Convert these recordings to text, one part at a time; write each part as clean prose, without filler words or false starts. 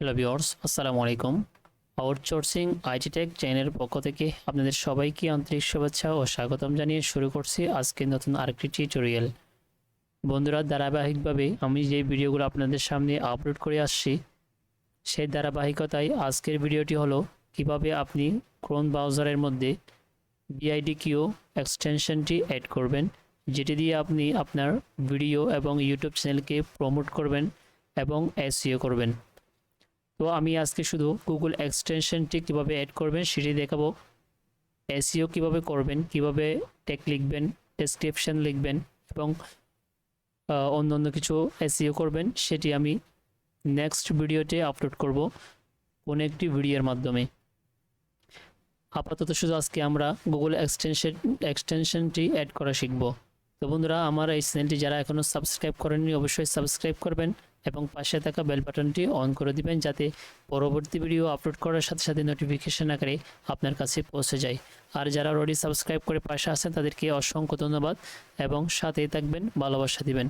Hello viewers, আসসালামু আলাইকুম। Outsourcing IT take চ্যানেলের পক্ষ থেকে আপনাদের সবাইকে আন্তরিক শুভেচ্ছা ও স্বাগতম জানিয়ে শুরু করছি আজকের নতুন আরেকটি টিউটোরিয়াল। বন্ধুরা, ধারাবাহিকভাবে আমি যে ভিডিওগুলো আপনাদের সামনে আপলোড করে আসছি সেই ধারাবাহিকতায় আজকের ভিডিওটি হলো কিভাবে আপনি ক্রোম ব্রাউজারের মধ্যে VidIQ এক্সটেনশনটি অ্যাড করবেন, যেটি দিয়ে আপনি আপনার ভিডিও এবং ইউটিউব চ্যানেলকে প্রমোট করবেন এবং SEO করবেন। তো আমি আজকে শুধু গুগল এক্সটেনশনটি কীভাবে অ্যাড করবেন সেটি দেখাবো। SEO কীভাবে করবেন, কিভাবে ট্যাগ লিখবেন, ডেসক্রিপশন লিখবেন এবং অন্য কিছু SEO করবেন সেটি আমি নেক্সট ভিডিওতে আপলোড করব কোনো একটি ভিডিওর মাধ্যমে। আপাতত শুধু আজকে আমরা গুগল এক্সটেনশনটি অ্যাড করা শিখব। তো বন্ধুরা, আমার এই চ্যানেলটি যারা এখনও সাবস্ক্রাইব করেননি অবশ্যই সাবস্ক্রাইব করবেন এবং পাশে থাকা বেল বাটনটি অন করে দিবেন, যাতে পরবর্তী ভিডিও আপলোড করার সাথে সাথে নোটিফিকেশন আকারে আপনার কাছে পৌঁছে যায়। আর যারা অলরেডি সাবস্ক্রাইব করে পাশে আছেন তাদেরকে অসংখ্য ধন্যবাদ এবং সাথেই থাকবেন, ভালোবাসা দিবেন।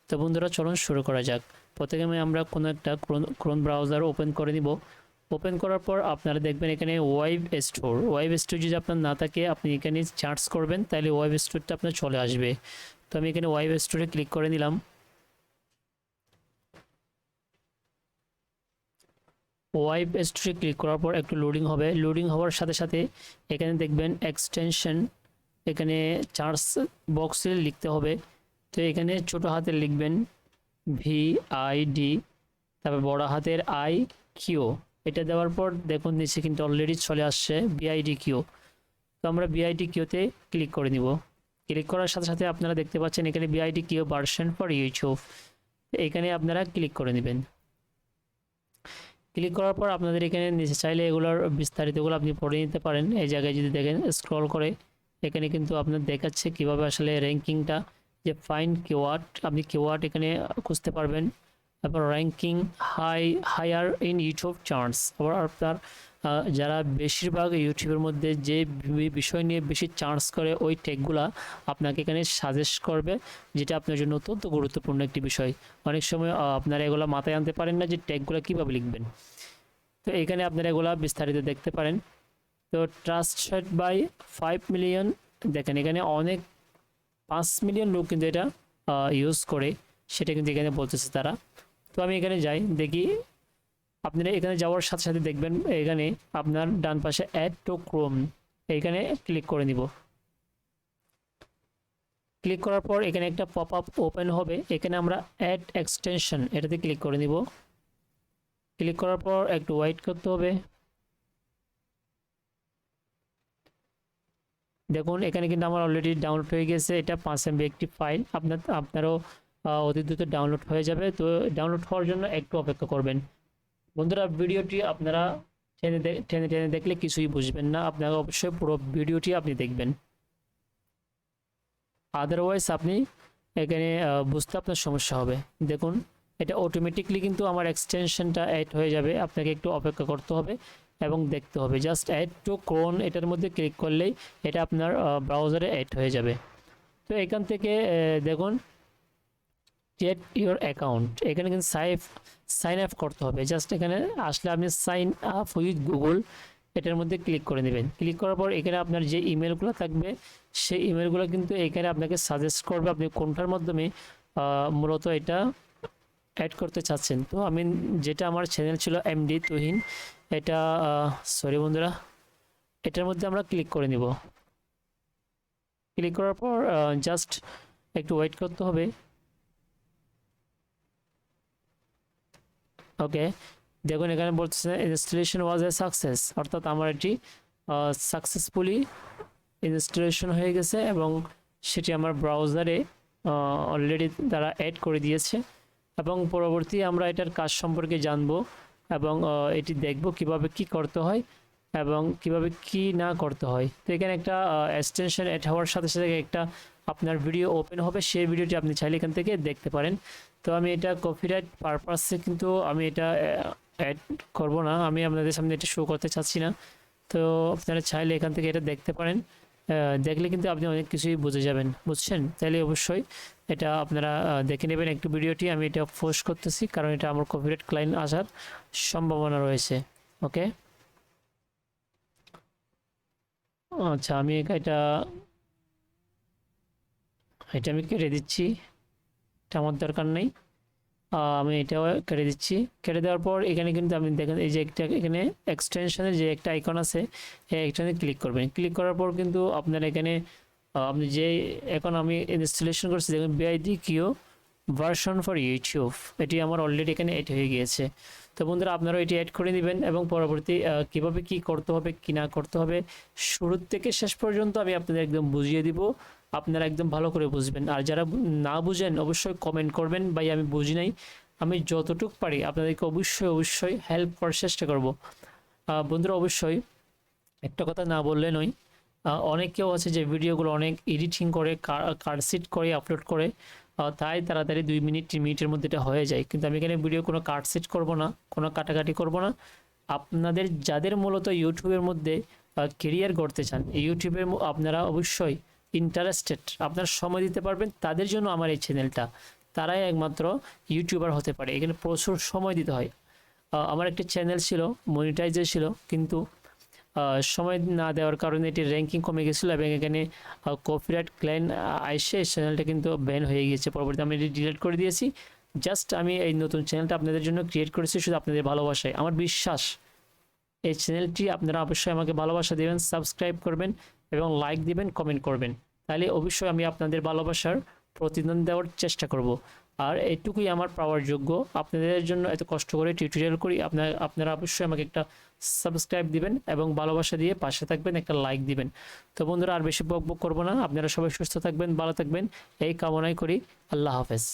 তো বন্ধুরা, চলুন শুরু করা যাক। প্রথমে আমরা কোনো একটা ক্রোম ব্রাউজার ওপেন করে নিব। ওপেন করার পর আপনারা দেখবেন এখানে ওয়েব স্টোর যদি আপনার না থাকে আপনি এখানে সার্চ করবেন, তাহলে ওয়েব স্টোরটা আপনার চলে আসবে। তো আমি এখানে ওয়েব স্টোরে ক্লিক করে নিলাম। ওয়েব স্টোরে ক্লিক করার পর একটু লোডিং হবে। লোডিং হওয়ার সাথে সাথে এখানে দেখবেন এক্সটেনশন, এখানে সার্চ বক্সে লিখতে হবে। তো এখানে ছোট হাতের লিখবেন VID, তারপর বড় হাতের IQ। এটা দেওয়ার পর দেখুন নিচে কিন্তু অলরেডি চলে আসছে VidIQ। তো আমরা VidIQ-তে ক্লিক করে নিব। ক্লিক করার সাথে সাথে আপনারা দেখতে পাচ্ছেন এখানে VidIQ ভার্সন ফর ইউটিউব, এখানে আপনারা ক্লিক করে নেবেন। ক্লিক করার পর আপনাদের এখানে নিচে চাইলে এগুলোর বিস্তারিতগুলো আপনি পড়ে নিতে পারেন। এই জায়গায় যদি দেখেন স্ক্রল করে এখানে কিন্তু আপনার দেখাচ্ছে কিভাবে আসলে র্যাঙ্কিংটা, যে ফাইন্ড কিওয়ার্ড, আপনি কিওয়ার্ড এখানে খুঁজতে পারবেন। তারপর ranking higher in YouTube charts, আবার আপনার যারা বেশিরভাগ ইউটিউবের মধ্যে যে বিষয় নিয়ে বেশি চার্জ করে ওই ট্যাগগুলা আপনাকে এখানে সাজেস্ট করবে, যেটা আপনার জন্য অত্যন্ত গুরুত্বপূর্ণ একটি বিষয়। অনেক সময় আপনারা এগুলো মাথায় আনতে পারেন না যে ট্যাগগুলো কীভাবে লিখবেন। তো এখানে আপনারা এগুলো বিস্তারিত দেখতে পারেন। তো ট্রাস্টেড বাই 5 মিলিয়ন, দেখেন এখানে অনেক 5 মিলিয়ন লোক কিন্তু এটা ইউজ করে, সেটা কিন্তু এখানে বলতেছে তারা। তো আমি এখানে যাই, দেখি। আপনারা এখানে যাওয়ার সাথে সাথে দেখবেন এখানে আপনার ডান পাশে অ্যাড টু ক্রোম, এইখানে ক্লিক করে নিব। ক্লিক করার পর এখানে একটা পপ আপ ওপেন হবে, এখানে আমরা অ্যাড এক্সটেনশন এটাতে ক্লিক করে নিব। ক্লিক করার পর একটু ওয়েট করতে হবে। দেখুন এখানে কিন্তু আমার অলরেডি ডাউনলোড হয়ে গেছে, এটা 5 MB একটি ফাইল। আপনারও অতি দ্রুত ডাউনলোড হয়ে যাবে। তো ডাউনলোড হওয়ার জন্য একটু অপেক্ষা করবেন। বন্ধুরা, ভিডিওটি আপনারা টেনে টেনে দেখলে কিছুই বুঝবেন না, আপনারা অবশ্যই পুরো ভিডিওটি আপনি দেখবেন, আদারওয়াইজ আপনি এখানে বুঝতে আপনার সমস্যা হবে। দেখুন এটা অটোমেটিকলি কিন্তু আমার এক্সটেনশনটা অ্যাড হয়ে যাবে, আপনাকে একটু অপেক্ষা করতে হবে এবং দেখতে হবে। জাস্ট অ্যাড টু ক্রোম এটার মধ্যে ক্লিক করলেই এটা আপনার ব্রাউজারে অ্যাড হয়ে যাবে। তো এখান থেকে দেখুন গেট ইউর অ্যাকাউন্ট, এখানে কিন্তু সাইন আপ করতে হবে। জাস্ট এখানে আসলে আপনি সাইন আপ উইথ গুগল এটার মধ্যে ক্লিক করে নেবেন। ক্লিক করার পর এখানে আপনার যে ইমেলগুলো থাকবে সেই ইমেলগুলো কিন্তু এখানে আপনাকে সাজেস্ট করবে আপনি কোনটার মাধ্যমে মূলত এটা অ্যাড করতে চাচ্ছেন। তো আমি যেটা আমার চ্যানেল ছিল MD তুহিন, এটা সরি বন্ধুরা, এটার মধ্যে আমরা ক্লিক করে নিব। ক্লিক করার পর জাস্ট একটু ওয়েট করতে হবে। ওকে, দেখুন এখানে বলতেছে ইনস্টলেশন ওয়াজ এ সাকসেস, অর্থাৎ আমার এটি সাকসেসফুলি ইনস্টলেশন হয়ে গেছে এবং সেটি আমার ব্রাউজারে অলরেডি তারা অ্যাড করে দিয়েছে। এবং পরবর্তী আমরা এটার কাজ সম্পর্কে জানব এবং এটি দেখব কিভাবে কি করতে হয় এবং কিভাবে কি না করতে হয়। তো এখানে একটা এক্সটেনশন অ্যাড হওয়ার সাথে সাথে একটা আপনার ভিডিও ওপেন হবে, সেই ভিডিওটি আপনি চাইলে এখান থেকে দেখতে পারেন। তো আমি এটা কপিরাইট পারপাসে কিন্তু আমি এটা অ্যাড করব না, আমি আপনাদের সামনে এটা শো করতে চাচ্ছি না। তো আপনারা চাইলে এখান থেকে এটা দেখতে পারেন দেখলে কিন্তু আপনি অনেক কিছুই বুঝে যাবেন, বুঝছেন? তাহলে অবশ্যই এটা আপনারা দেখে নেবেন একটু ভিডিওটি। আমি এটা পোস্ট করতেছি কারণ এটা আমার কপিরাইট ক্লায়েন্ট আসার সম্ভাবনা রয়েছে। ওকে, আচ্ছা আমি এটা এটা আমি কেটে দিচ্ছি, এটা আমার দরকার নেই। আমি এটাও কেটে দিচ্ছি। কেটে দেওয়ার পর এখানে কিন্তু আপনি দেখেন এই যে একটা এখানে এক্সটেনশনের যে একটা আইকন আছে, এই আইকনে ক্লিক করবেন। ক্লিক করার পর কিন্তু আপনার এখানে আপনি যে এখন আমি ইনস্টলেশন করছি দেখুন VidIQ ভার্সন ফর ইউটিউব, এটি আমার অলরেডি এখানে এড হয়ে গিয়েছে। তো বন্ধুরা আপনারাও এটি অ্যাড করে নেবেন এবং পরবর্তী কীভাবে কী করতে হবে কী না করতে হবে শুরু থেকে শেষ পর্যন্ত আমি আপনাদের একদম বুঝিয়ে দিব, আপনারা একদম ভালো করে বুঝবেন। আর যারা না বুঝেন অবশ্যই কমেন্ট করবেন, ভাই আমি বুঝি নাই। আমি যতটুকু পারি আপনাদেরকে অবশ্যই হেল্প করার চেষ্টা করব। বন্ধুরা অবশ্যই একটা কথা না বললে নয়, অনেকেও আছে যে ভিডিওগুলো অনেক এডিটিং করে কাটসিট করে আপলোড করে, তাই তাড়াতাড়ি 2 মিনিট 3 মিনিটের মধ্যে এটা হয়ে যায়। কিন্তু আমি এখানে ভিডিও কোনো কাটসিট করব না, কোনো কাটাকাটি করব না। আপনাদের যাদের মূলত ইউটিউবের মধ্যে কেরিয়ার গড়তে চান, ইউটিউবে আপনারা অবশ্যই ইন্টারেস্টেড, আপনারা সময় দিতে পারবেন, তাদের জন্য আমার এই চ্যানেলটা। তারাই একমাত্র ইউটিউবার হতে পারে। এখানে প্রচুর সময় দিতে হয়। আমার একটা চ্যানেল ছিল, মনিটাইজের ছিল, কিন্তু সময় না দেওয়ার কারণে এটির র্যাঙ্কিং কমে গেছিলো এবং এখানে কপিরাইট ক্লায়েন্ট আইসে চ্যানেলটা কিন্তু ব্যান হয়ে গিয়েছে। পরবর্তীতে আমি এটি ডিলিট করে দিয়েছি। জাস্ট আমি এই নতুন চ্যানেলটা আপনাদের জন্য ক্রিয়েট করেছি শুধু আপনাদের ভালোবাসায়। আমার বিশ্বাস এই চ্যানেলটি আপনারা অবশ্যই আমাকে ভালোবাসা দেবেন, সাবস্ক্রাইব করবেন এবং লাইক দিবেন, কমেন্ট করবেন। তাহলে অবশ্যই আমি আপনাদের ভালোবাসার প্রতিদান দেওয়ার চেষ্টা করব। আর এইটুকুই আমার পাওয়ার যোগ্য। আপনাদের জন্য এত কষ্ট করে টিউটোরিয়াল করি, আপনারা অবশ্যই আমাকে একটা সাবস্ক্রাইব দিবেন এবং ভালোবাসা দিয়ে পাশে থাকবেন, একটা লাইক দিবেন। তো বন্ধুরা আর বেশি বকবক করবো না, আপনারা সবাই সুস্থ থাকবেন, ভালো থাকবেন এই কামনাই করি। আল্লাহ হাফেজ।